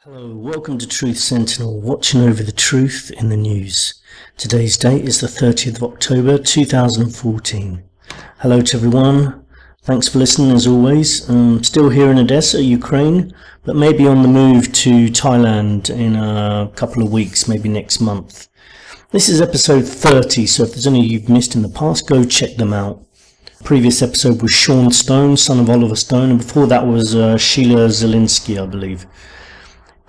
Hello, welcome to Truth Sentinel, watching over the truth in the news. Today's date is the 30th of October 2014. Hello to everyone, thanks for listening as always. I'm still here in Odessa, Ukraine, but maybe on the move to Thailand in a couple of weeks, maybe next month. This is episode 30, so if there's any you've missed in the past, go check them out. The previous episode was Sean Stone, son of Oliver Stone, and before that was Sheila Zelinsky, I believe.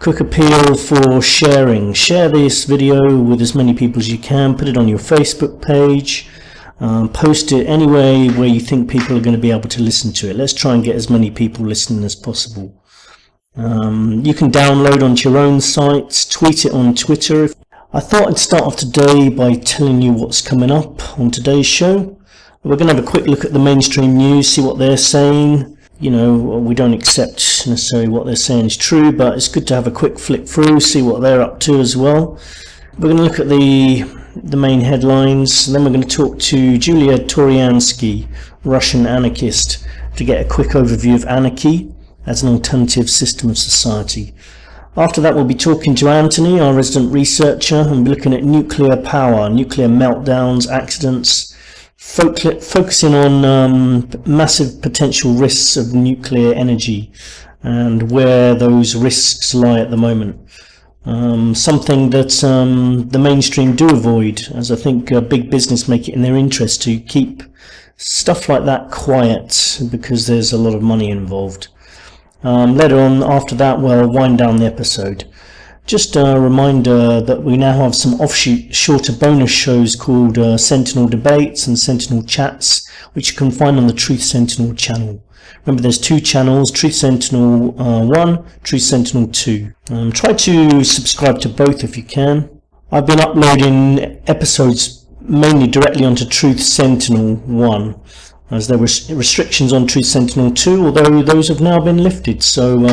Quick appeal for sharing. Share this video with as many people as you can. Put it on your Facebook page. Post it anywhere where you think people are going to be able to listen to it. Let's try and get as many people listening as possible. You can download onto your own sites. Tweet it on Twitter. I thought I'd start off today by telling you what's coming up on today's show. We're going to have a quick look at the mainstream news, see what they're saying. You know, we don't accept necessarily what they're saying is true, but it's good to have a quick flick through, see what they're up to as well. We're going to look at the main headlines, and then we're going to talk to Julia Tourianski, Russian anarchist, to get a quick overview of anarchy as an alternative system of society. After that, we'll be talking to Anthony, our resident researcher, and be looking at nuclear power, nuclear meltdowns, accidents, focusing on massive potential risks of nuclear energy and where those risks lie at the moment. Something that the mainstream do avoid, as I think big business make it in their interest to keep stuff like that quiet because there's a lot of money involved. Later on, after that, we'll wind down the episode. Just a reminder that we now have some offshoot shorter bonus shows called Sentinel Debates and Sentinel Chats, which you can find on the Truth Sentinel channel. Remember, there's two channels, Truth Sentinel 1, Truth Sentinel 2. Try to subscribe to both if you can. I've been uploading episodes mainly directly onto Truth Sentinel 1, as there were restrictions on Truth Sentinel 2, although those have now been lifted, so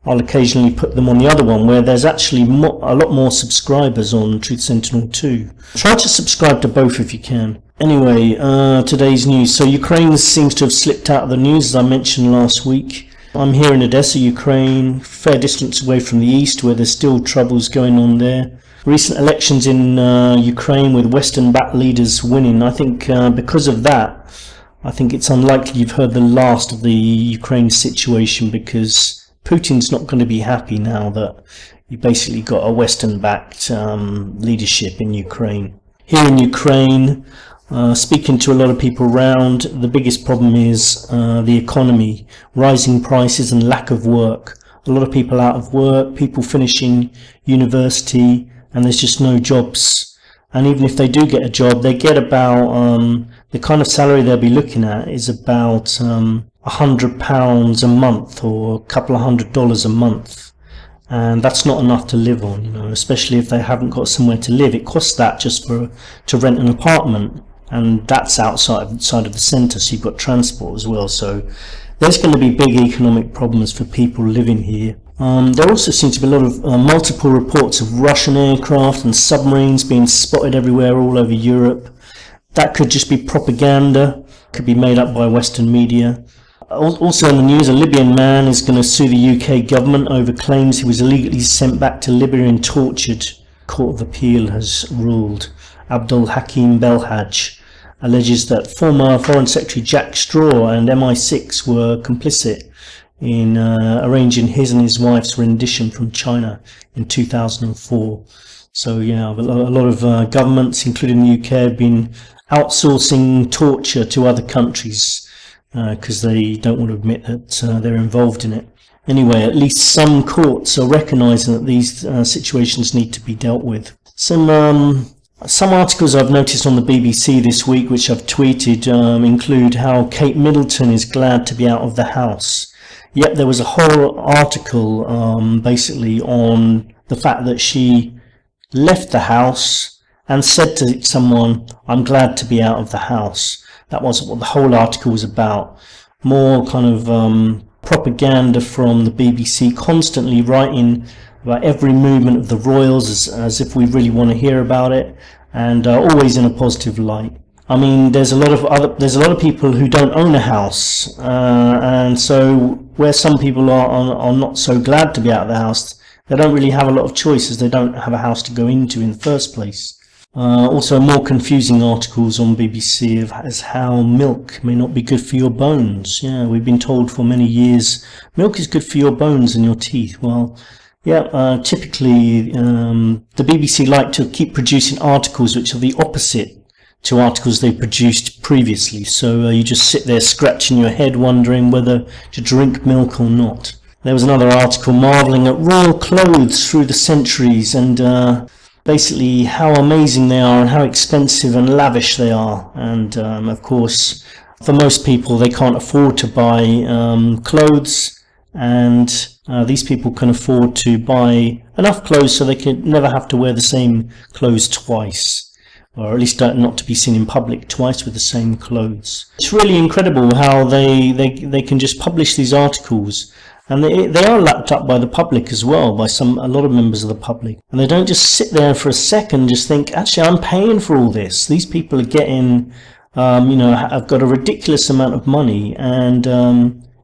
I'll occasionally put them on the other one where there's actually a lot more subscribers on Truth Sentinel 2. Try to subscribe to both if you can. Anyway, today's news. So Ukraine seems to have slipped out of the news, as I mentioned last week. I'm here in Odessa, Ukraine, fair distance away from the east where there's still troubles going on there. Recent elections in Ukraine with Western-backed leaders winning. I think because of that, I think it's unlikely you've heard the last of the Ukraine situation because Putin's not going to be happy now that you basically got a Western-backed leadership in Ukraine. Here in Ukraine, speaking to a lot of people around, the biggest problem is the economy, rising prices and lack of work. A lot of people out of work, people finishing university, and there's just no jobs. And even if they do get a job, they get about, the kind of salary they'll be looking at is about £100 a month or a couple of $100 a month, and that's not enough to live on, you know, especially if they haven't got somewhere to live. It costs that just to rent an apartment, and that's outside of the centre, so you've got transport as well. So there's going to be big economic problems for people living here. There also seems to be a lot of multiple reports of Russian aircraft and submarines being spotted everywhere all over Europe. That could just be propaganda, could be made up by Western media. Also in the news, a Libyan man is going to sue the UK government over claims he was illegally sent back to Libya and tortured. Court of Appeal has ruled. Abdul Hakim Belhaj alleges that former Foreign Secretary Jack Straw and MI6 were complicit in arranging his and his wife's rendition from China in 2004. So yeah, a lot of governments, including the UK, have been outsourcing torture to other countries because they don't want to admit that they're involved in it. Anyway, at least some courts are recognising that these situations need to be dealt with. Some articles I've noticed on the BBC this week, which I've tweeted, include how Kate Middleton is glad to be out of the house. Yet there was a whole article basically on the fact that she left the house and said to someone, "I'm glad to be out of the house." That wasn't what the whole article was about. More kind of propaganda from the BBC, constantly writing about every movement of the royals as if we really want to hear about it, and always in a positive light. I mean, there's a lot of people who don't own a house, and so where some people are not so glad to be out of the house, they don't really have a lot of choices. They don't have a house to go into in the first place. Also, more confusing articles on BBC as how milk may not be good for your bones. Yeah, we've been told for many years milk is good for your bones and your teeth. Well, yeah, typically the BBC like to keep producing articles which are the opposite to articles they produced previously. So you just sit there scratching your head wondering whether to drink milk or not. There was another article marvelling at royal clothes through the centuries and basically how amazing they are and how expensive and lavish they are. And of course, for most people, they can't afford to buy clothes, and these people can afford to buy enough clothes so they can never have to wear the same clothes twice, or at least not to be seen in public twice with the same clothes. It's really incredible how they can just publish these articles. And they are lapped up by the public as well, by a lot of members of the public. And they don't just sit there for a second and just think, actually, I'm paying for all this. These people are getting, have got a ridiculous amount of money, and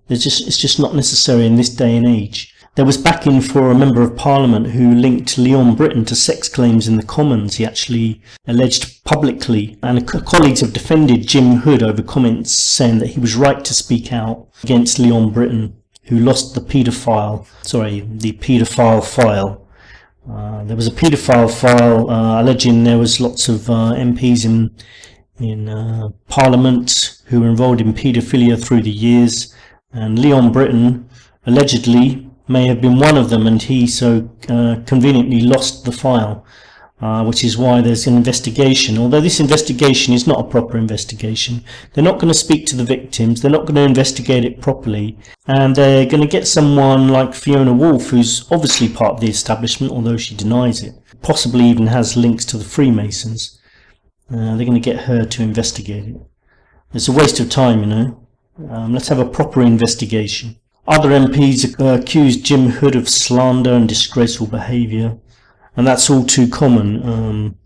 it's just not necessary in this day and age. There was backing for a member of parliament who linked Leon Britton to sex claims in the Commons. He actually alleged publicly, and colleagues have defended Jim Hood over comments saying that he was right to speak out against Leon Britton, who lost the paedophile file. There was a paedophile file alleging there was lots of MPs in Parliament who were involved in paedophilia through the years, and Leon Britton allegedly may have been one of them, and he so conveniently lost the file, which is why there's an investigation. Although this investigation is not a proper investigation, they're not going to speak to the victims, they're not going to investigate it properly, and they're going to get someone like Fiona Woolf, who's obviously part of the establishment, although she denies it, possibly even has links to the Freemasons. They're going to get her to investigate it. It's a waste of time, let's have a proper investigation. Other MPs accused Jim Hood of slander and disgraceful behaviour, and that's all too common,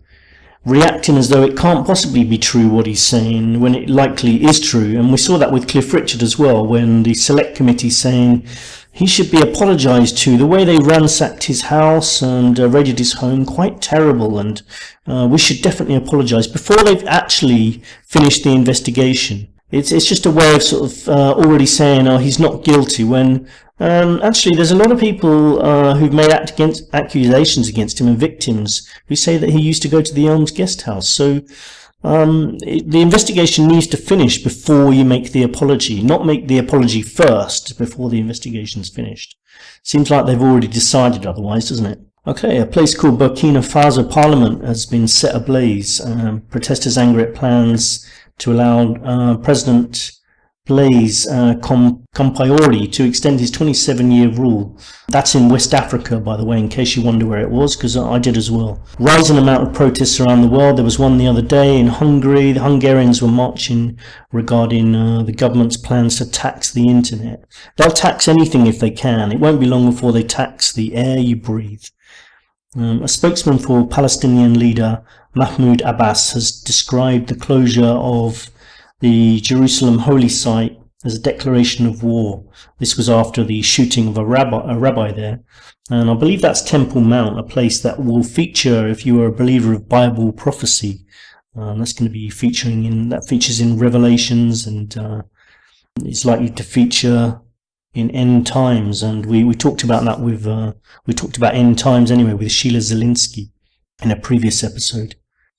reacting as though it can't possibly be true what he's saying when it likely is true. And we saw that with Cliff Richard as well, when the select committee saying he should be apologised to. The way they ransacked his house and raided his home, quite terrible, and we should definitely apologise before they've actually finished the investigation. It's just a way of sort of already saying, oh, he's not guilty, when actually there's a lot of people who've made accusations against him, and victims who say that he used to go to the Elms guest house. So the investigation needs to finish before you make the apology, not make the apology first before the investigation's finished. Seems like they've already decided otherwise, doesn't it? Okay, a place called Burkina Faso Parliament has been set ablaze. Protesters angry at plans to allow President Blaise Compaoré to extend his 27-year rule. That's in West Africa, by the way, in case you wonder where it was, because I did as well. Rising amount of protests around the world. There was one the other day in Hungary. The Hungarians were marching regarding the government's plans to tax the internet. They'll tax anything if they can. It won't be long before they tax the air you breathe. A spokesman for Palestinian leader Mahmoud Abbas has described the closure of the Jerusalem holy site as a declaration of war. This was after the shooting of a rabbi there. And I believe that's Temple Mount, a place that will feature, if you are a believer of Bible prophecy, that's going to be features in Revelations, and it's likely to feature in end times. And we talked about that we talked about end times anyway with Sheila Zielinski in a previous episode.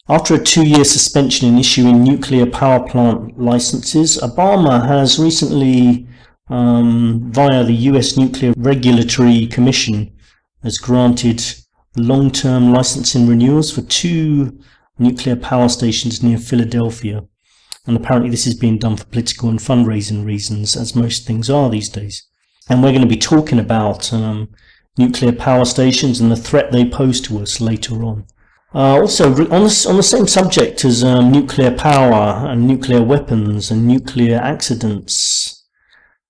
After a 2-year suspension in issuing nuclear power plant licenses, Obama has recently, via the US Nuclear Regulatory Commission, has granted long-term licensing renewals for 2 nuclear power stations near Philadelphia. And apparently this is being done for political and fundraising reasons, as most things are these days. And we're going to be talking about nuclear power stations and the threat they pose to us later on. Also, on the same subject as nuclear power and nuclear weapons and nuclear accidents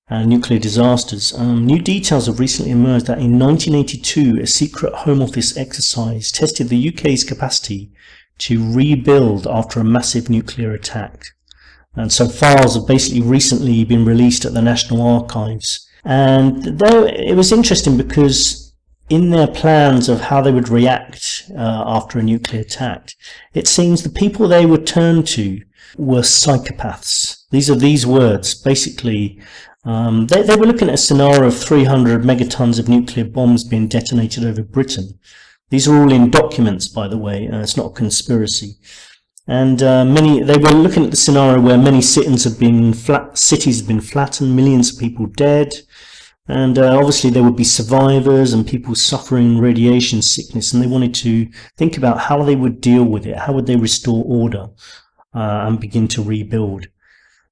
and nuclear disasters, new details have recently emerged that in 1982 a secret Home Office exercise tested the UK's capacity to rebuild after a massive nuclear attack. And so files have basically recently been released at the National Archives. And though it was interesting because in their plans of how they would react after a nuclear attack, it seems the people they would turn to were psychopaths. These are these words. Basically, they were looking at a scenario of 300 megatons of nuclear bombs being detonated over Britain. These are all in documents, by the way. It's not a conspiracy. And they were looking at the scenario where many cities have been flattened, millions of people dead. And obviously there would be survivors and people suffering radiation sickness, and they wanted to think about how they would deal with it, how would they restore order and begin to rebuild.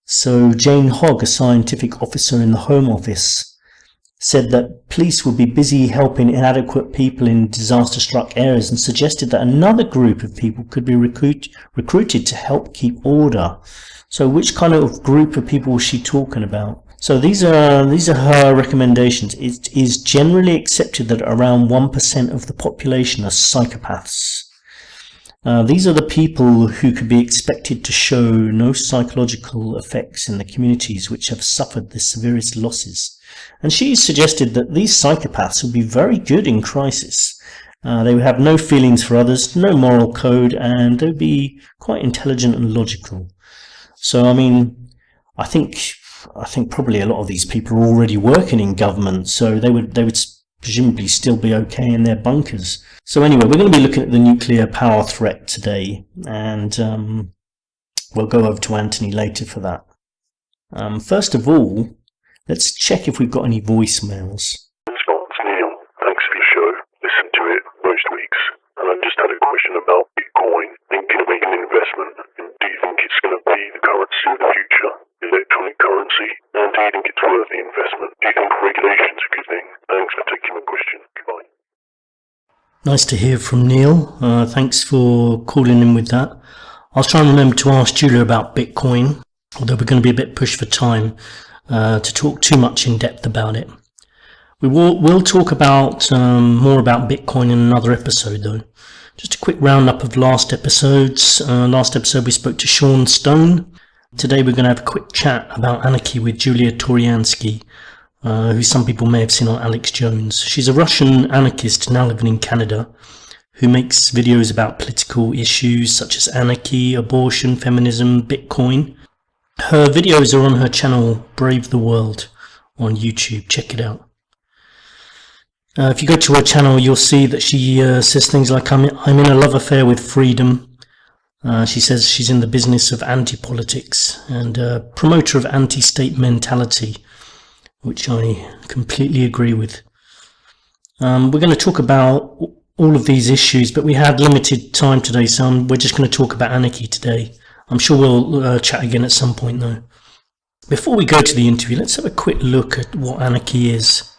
So Jane Hogg, a scientific officer in the Home Office, said that police would be busy helping inadequate people in disaster-struck areas, and suggested that another group of people could be recruited to help keep order. So which kind of group of people was she talking about? So these are her recommendations. It is generally accepted that around 1% of the population are psychopaths. These are the people who could be expected to show no psychological effects in the communities which have suffered the severest losses. And she suggested that these psychopaths would be very good in crisis. They would have no feelings for others, no moral code, and they would be quite intelligent and logical. So, I mean, I think probably a lot of these people are already working in government, so they would presumably still be okay in their bunkers. So anyway, we're going to be looking at the nuclear power threat today, and we'll go over to Anthony later for that. First of all, let's check if we've got any voicemails. It's Neil. Thanks for your show. Listen to it most weeks. And I just had a question about Bitcoin. Thinking of making an investment. And do you think it's going to be the currency of the future? Electronic currency? And do you think it's worth the investment? Do you think regulation's a good thing? Thanks for taking my question. Goodbye. Nice to hear from Neil. Thanks for calling in with that. I'll try and remember to ask Julia about Bitcoin, although we're going to be a bit pushed for time to talk too much in depth about it. We'll talk about more about Bitcoin in another episode, though. Just a quick roundup of last episodes. Last episode we spoke to Sean Stone. Today we're going to have a quick chat about anarchy with Julia Tourianski, who some people may have seen on Alex Jones. She's a Russian anarchist now living in Canada, who makes videos about political issues such as anarchy, abortion, feminism, Bitcoin. Her videos are on her channel Brave the World on YouTube. Check it out. If you go to her channel, you'll see that she says things like, I'm in a love affair with freedom. She says she's in the business of anti-politics and a promoter of anti-state mentality, which I completely agree with. We're going to talk about all of these issues, but we had limited time today, so we're just going to talk about anarchy today. I'm sure we'll chat again at some point, though. Before we go to the interview, let's have a quick look at what anarchy is.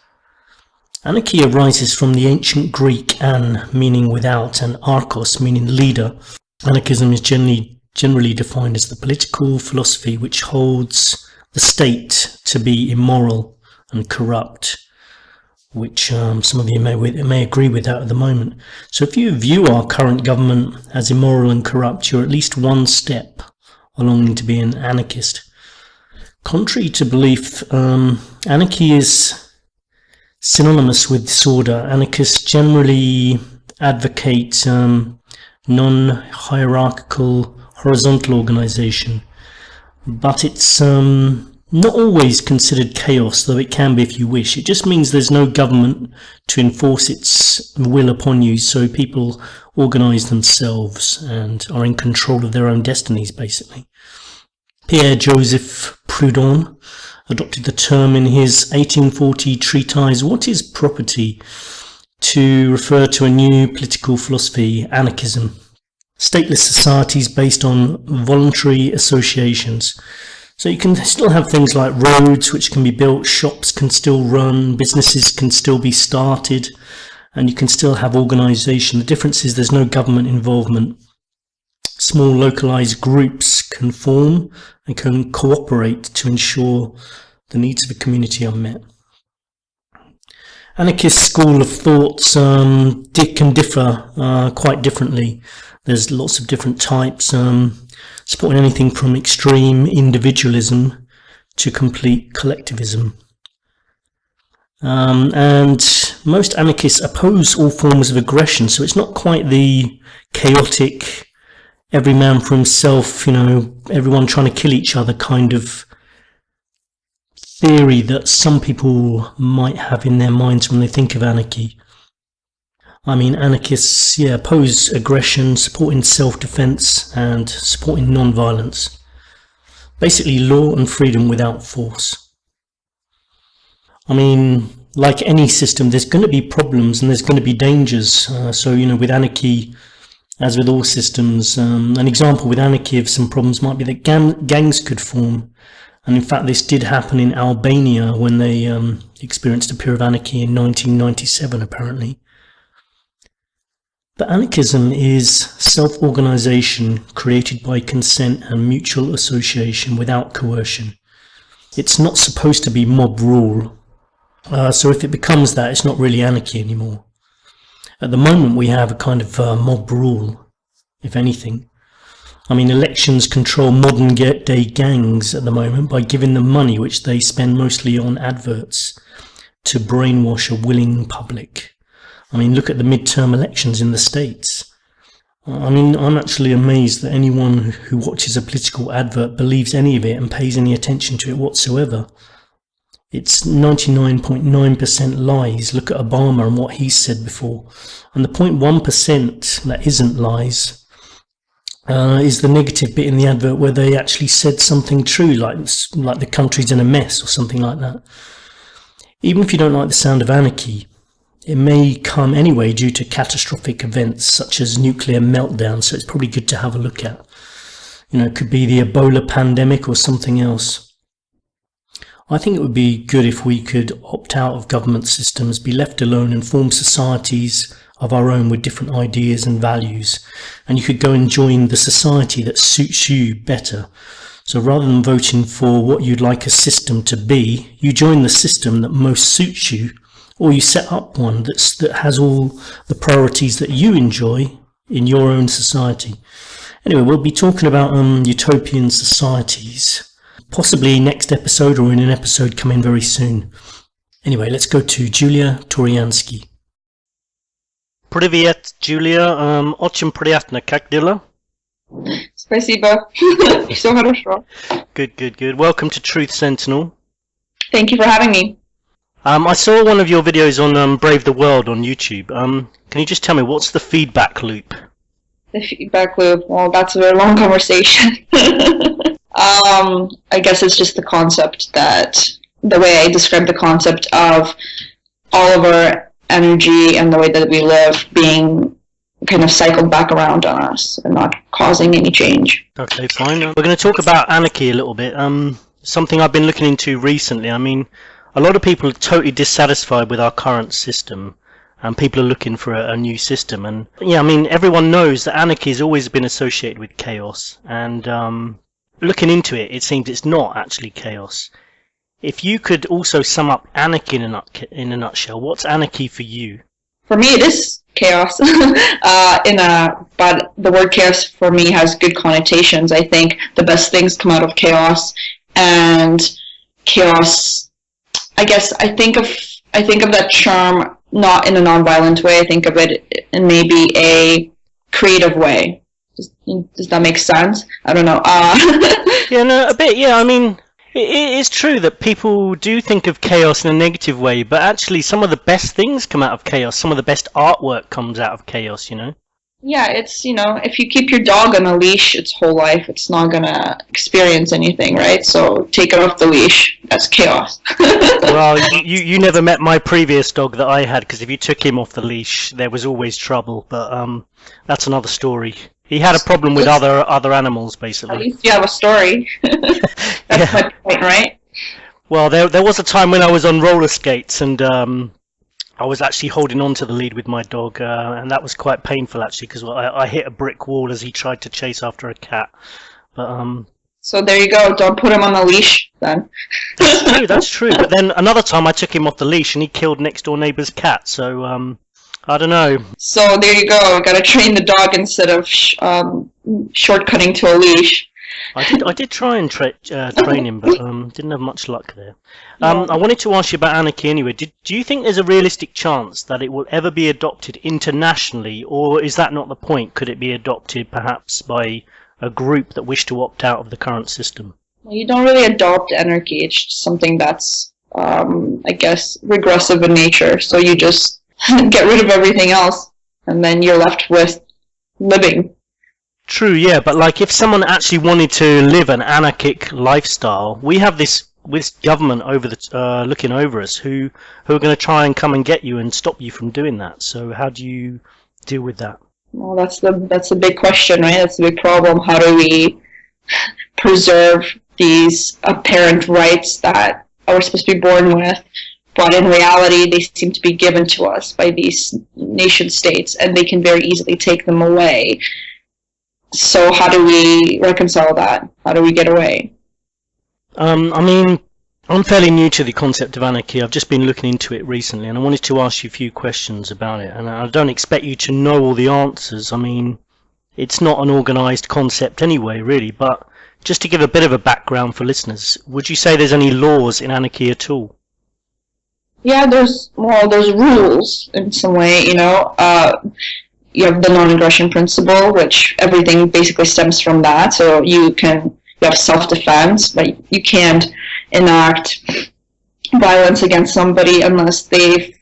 Anarchy arises from the ancient Greek an, meaning without, and archos, meaning leader. Anarchism is generally defined as the political philosophy which holds the state to be immoral and corrupt, which some of you may agree with that at the moment. So if you view our current government as immoral and corrupt, you're at least one step along to being an anarchist. Contrary to belief, anarchy is synonymous with disorder. Anarchists generally advocate non-hierarchical, horizontal organization, but it's not always considered chaos, though it can be if you wish. It just means there's no government to enforce its will upon you, so people organize themselves and are in control of their own destinies, basically. Pierre-Joseph Proudhon adopted the term in his 1840 treatise, What is Property?, to refer to a new political philosophy, anarchism. Stateless societies based on voluntary associations. So you can still have things like roads which can be built, shops can still run, businesses can still be started, and you can still have organisation. The difference is there's no government involvement. Small localised groups can form and can cooperate to ensure the needs of a community are met. Anarchist school of thoughts can differ quite differently. There's lots of different types, supporting anything from extreme individualism to complete collectivism. And most anarchists oppose all forms of aggression, so it's not quite the chaotic, every man for himself, everyone trying to kill each other kind of theory that some people might have in their minds when they think of anarchy. I mean, anarchists, oppose aggression, supporting self-defense and supporting non-violence. Basically, law and freedom without force. I mean, like any system, there's going to be problems and there's going to be dangers. So, with anarchy, as with all systems, an example with anarchy of some problems might be that gangs could form. And in fact, this did happen in Albania when they experienced a period of anarchy in 1997, apparently. But anarchism is self-organization created by consent and mutual association without coercion. It's not supposed to be mob rule. So if it becomes that, it's not really anarchy anymore. At the moment, we have a kind of mob rule, if anything. I mean, elections control modern day gangs at the moment by giving them money, which they spend mostly on adverts, to brainwash a willing public. I mean, look at the midterm elections in the States. I mean, I'm actually amazed that anyone who watches a political advert believes any of it and pays any attention to it whatsoever. It's 99.9% lies. Look at Obama and what he said before. And the 0.1% that isn't lies is the negative bit in the advert where they actually said something true, like the country's in a mess or something like that. Even if you don't like the sound of anarchy, it may come anyway due to catastrophic events such as nuclear meltdown, so it's probably good to have a look at. It could be the Ebola pandemic or something else. I think it would be good if we could opt out of government systems, be left alone and form societies of our own with different ideas and values. And you could go and join the society that suits you better. So rather than voting for what you'd like a system to be, you join the system that most suits you, or you set up one that has all the priorities that you enjoy in your own society. Anyway, we'll be talking about utopian societies, possibly next episode or in an episode coming very soon. Anyway, let's go to Julia Tourianski. Привет, Julia. Очень приятно. Как дела? Спасибо. Все хорошо. Good. Welcome to Truth Sentinel. Thank you for having me. I saw one of your videos on Brave the World on YouTube. Can you just tell me, what's the feedback loop? The feedback loop, well, that's a very long conversation. I guess it's just the concept that, the way I describe the concept of all of our energy and the way that we live being kind of cycled back around on us and not causing any change. Okay, fine. We're going to talk about anarchy a little bit. Something I've been looking into recently. I mean, a lot of people are totally dissatisfied with our current system, and people are looking for a new system. And yeah, I mean, everyone knows that anarchy has always been associated with chaos. And looking into it, it seems it's not actually chaos. If you could also sum up anarchy in a nutshell, what's anarchy for you? For me, it is chaos. But the word chaos for me has good connotations. I think the best things come out of chaos, and chaos. I guess I think of that term not in a non-violent way. I think of it in maybe a creative way. Does that make sense? I don't know. Yeah, no, a bit. Yeah, I mean, it is true that people do think of chaos in a negative way, but actually some of the best things come out of chaos. Some of the best artwork comes out of chaos, Yeah, it's, if you keep your dog on a leash its whole life, it's not going to experience anything, right? So take it off the leash. That's chaos. Well, you never met my previous dog that I had, because if you took him off the leash, there was always trouble. But that's another story. He had a problem with other animals, basically. At least you have a story. That's my point, right? Well, there was a time when I was on roller skates, and I was actually holding on to the lead with my dog, and that was quite painful, actually, because I hit a brick wall as he tried to chase after a cat. But so there you go. Don't put him on the leash, then. That's true. But then another time I took him off the leash, and he killed next door neighbour's cat. So I don't know. So there you go. Got to train the dog instead of shortcutting to a leash. I did try and train him, but didn't have much luck there. I wanted to ask you about anarchy anyway. Do you think there's a realistic chance that it will ever be adopted internationally, or is that not the point? Could it be adopted perhaps by a group that wish to opt out of the current system? Well, you don't really adopt anarchy. It's just something that's, I guess, regressive in nature. So you just get rid of everything else, and then you're left with living. True, yeah, but like if someone actually wanted to live an anarchic lifestyle, we have this government over the looking over us who are going to try and come and get you and stop you from doing that. So how do you deal with that? Well, that's the big question, right? That's the big problem. How do we preserve these apparent rights that we're supposed to be born with, but in reality they seem to be given to us by these nation states, and they can very easily take them away. So how do we reconcile that? How do we get away? I mean, I'm fairly new to the concept of anarchy. I've just been looking into it recently, and I wanted to ask you a few questions about it. And I don't expect you to know all the answers. I mean, it's not an organised concept anyway, really. But just to give a bit of a background for listeners, would you say there's any laws in anarchy at all? Yeah, there's rules in some way, you know. You have the non-aggression principle, which everything basically stems from that. So you have self-defense, but you can't enact violence against somebody unless they've,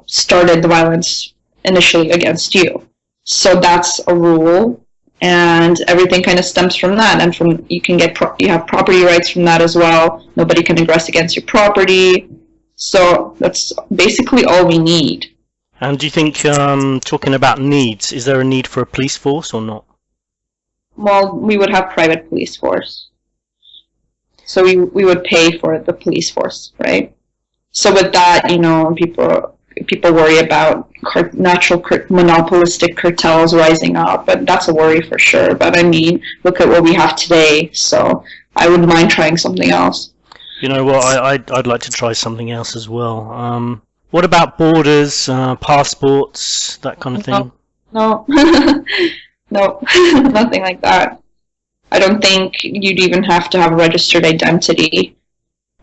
started the violence initially against you. So that's a rule, and everything kind of stems from that. And you have property rights from that as well. Nobody can aggress against your property. So that's basically all we need. And do you think, talking about needs, is there a need for a police force or not? Well, we would have private police force. So we would pay for the police force, right? So with that, people worry about natural monopolistic cartels rising up, but that's a worry for sure. But I mean, look at what we have today, so I wouldn't mind trying something else. You know what, I'd like to try something else as well. What about borders, passports, that kind of thing? No, no, nothing like that. I don't think you'd even have to have a registered identity.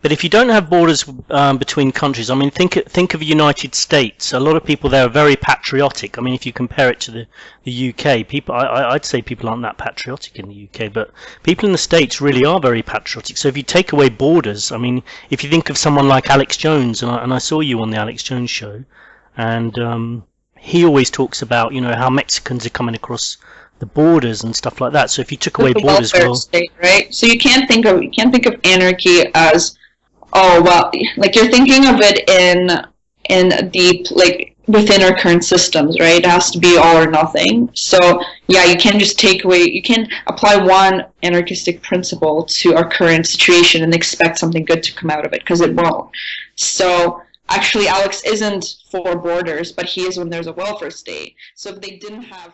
But if you don't have borders between countries, I mean, think of the United States. A lot of people there are very patriotic. I mean, if you compare it to the UK, I'd say people aren't that patriotic in the UK, but people in the States really are very patriotic. So if you take away borders, I mean, if you think of someone like Alex Jones, and I saw you on the Alex Jones show, and he always talks about, how Mexicans are coming across the borders and stuff like that. So if you took away borders, state, right? So you can't think of anarchy as, oh well, like you're thinking of it in deep, like within our current systems, right? It has to be all or nothing. So yeah, you can't just you can't apply one anarchistic principle to our current situation and expect something good to come out of it, because it won't. So actually, Alex isn't for borders, but he is when there's a welfare state. So if they didn't have